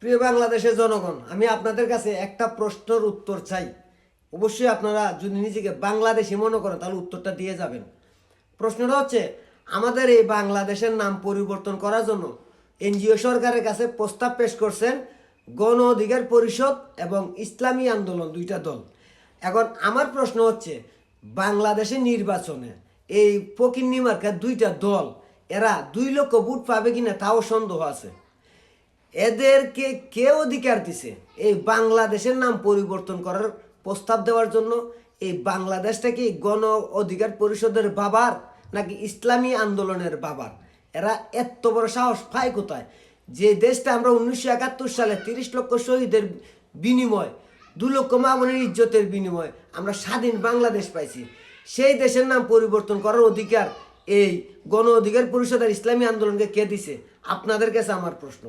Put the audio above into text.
প্রিয় বাংলাদেশের জনগণ, আমি আপনাদের কাছে একটা প্রশ্নের উত্তর চাই। অবশ্যই আপনারা যদি নিজেকে বাংলাদেশি মনে করেন তাহলে উত্তরটা দিয়ে যাবেন। প্রশ্নটা হচ্ছে, আমাদের এই বাংলাদেশের নাম পরিবর্তন করার জন্য এনজিও সরকারের কাছে প্রস্তাব পেশ করছেন গণ অধিকার পরিষদ এবং ইসলামী আন্দোলন, দুইটা দল। এখন আমার প্রশ্ন হচ্ছে, বাংলাদেশের নির্বাচনে এই ফকিন্নি মার্কার দুইটা দল, এরা 2 লক্ষ ভোট পাবে কিনা তাও সন্দেহ আছে। এদেরকে কে অধিকার দিছে এই বাংলাদেশের নাম পরিবর্তন করার প্রস্তাব দেওয়ার জন্য? এই বাংলাদেশটা কি গণ অধিকার পরিষদের বাবার নাকি ইসলামী আন্দোলনের বাবার? এরা এত বড় সাহস পায় কোথায়? যে দেশটা আমরা 1971 সালে 30 লক্ষ শহীদের বিনিময়, 2 লক্ষ মা বোনের ইজ্জতের বিনিময় আমরা স্বাধীন বাংলাদেশ পাইছি, সেই দেশের নাম পরিবর্তন করার অধিকার এই গণ অধিকার পরিষদ আর ইসলামী আন্দোলনকে কে দিছে? আপনাদের কাছে আমার প্রশ্ন।